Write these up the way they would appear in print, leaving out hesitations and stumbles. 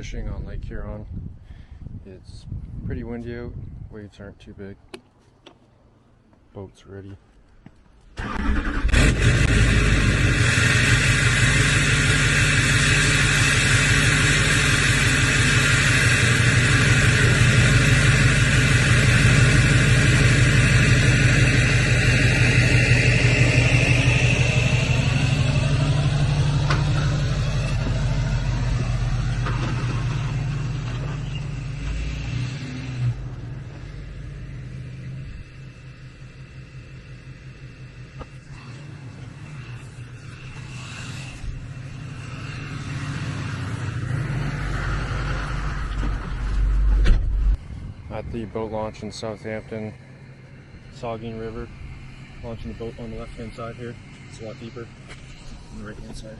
fishing on Lake Huron. It's pretty windy out, waves aren't too big. Boat's ready. At the boat launch in Southampton, Saugeen River. Launching the boat on the left hand side here. It's a lot deeper on the right hand side.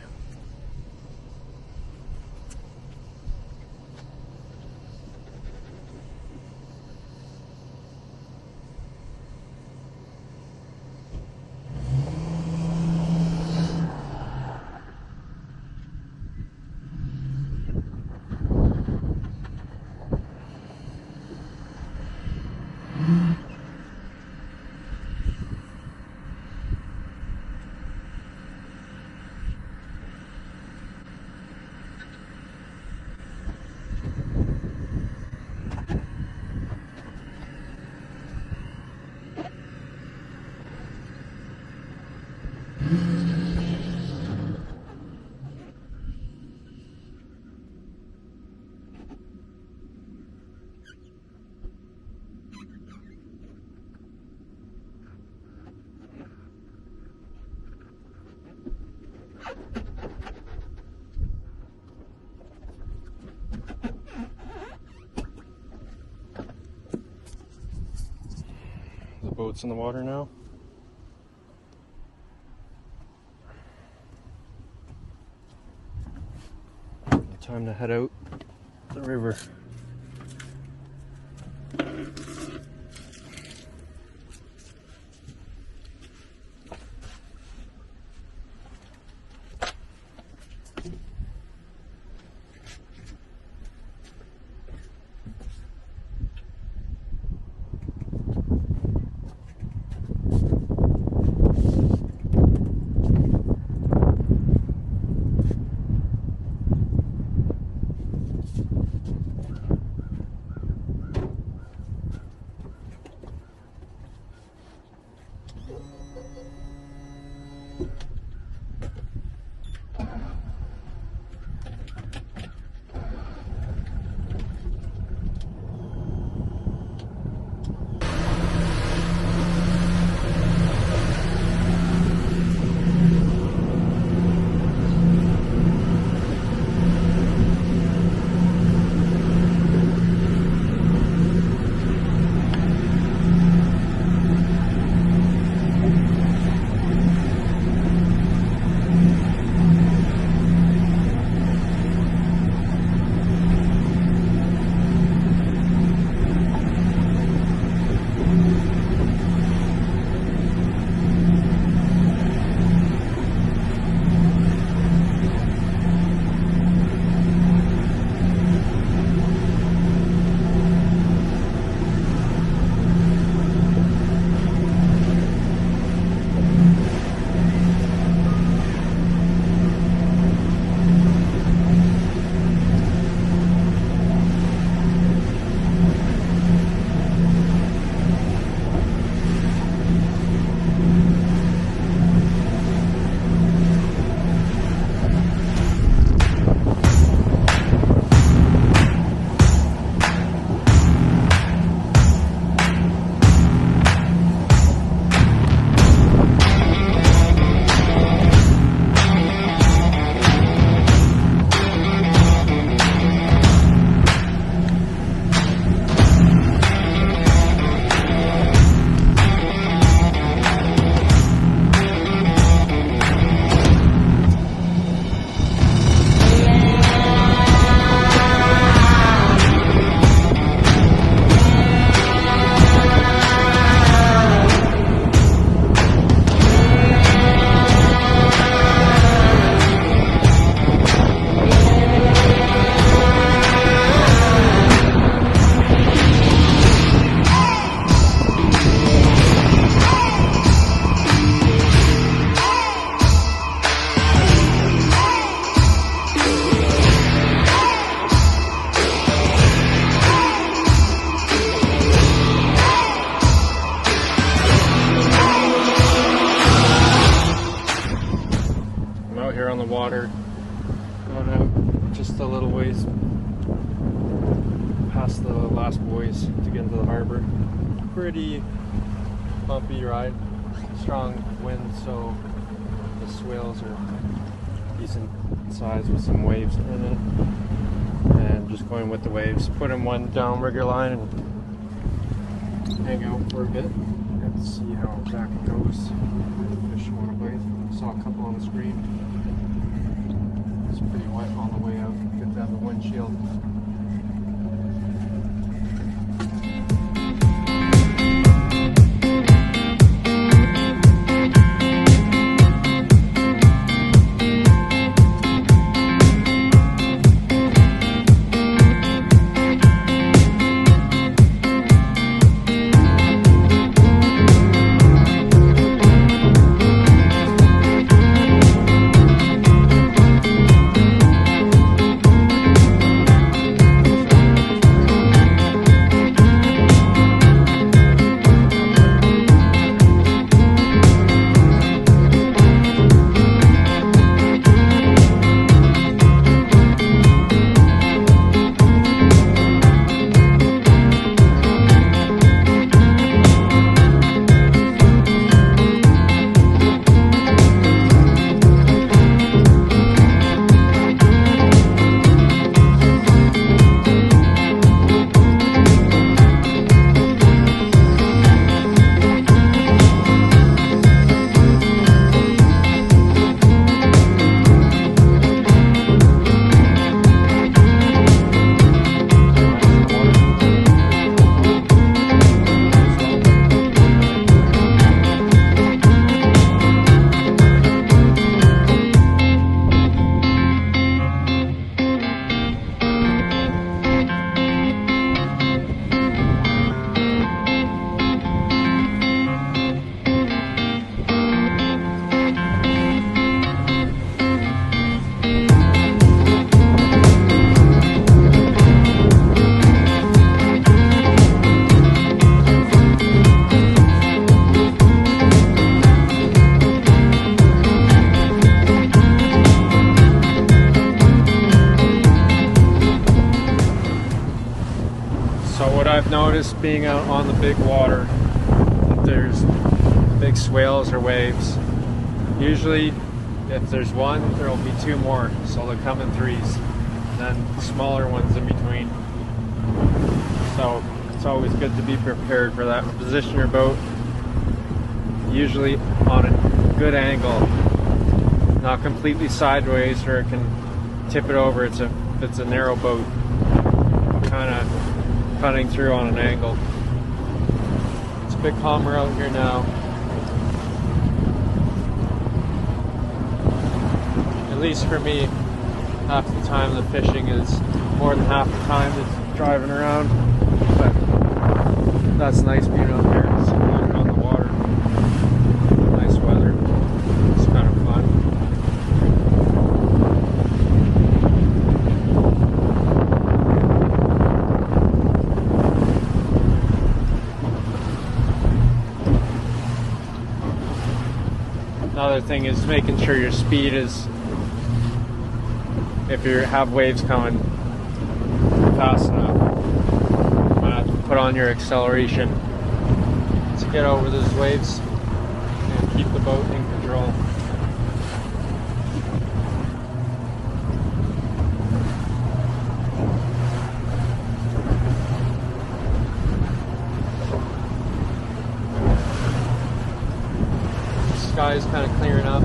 The boat's in the water now. Time to head out the river. the water. Got out just a little ways past the last buoys to get into the harbor. Pretty bumpy ride, strong wind, so the swales are decent size with some waves in it. And just going with the waves, put in one downrigger line and hang out for a bit and see how back it goes. Fish want to bite. Saw a couple on the screen. It's pretty wet on the way out. Get down the windshield. So what I've noticed being out on the big water, if there's big swales or waves, usually if there's one, there will be two more, so they'll come in threes, and then smaller ones in between. So it's always good to be prepared for that. Position your boat usually on a good angle, not completely sideways or it can tip it over. It's a narrow boat, kind of cutting through on an angle. It's a bit calmer out here now. At least for me, half the time the fishing is more than half the time it's driving around. But that's nice being out there, sitting on the water. Nice weather. It's kind of fun. Another thing is making sure your speed is, if you have waves coming, fast enough. You might have to put on your acceleration to get over those waves and keep the boat in control. The sky is kind of clearing up.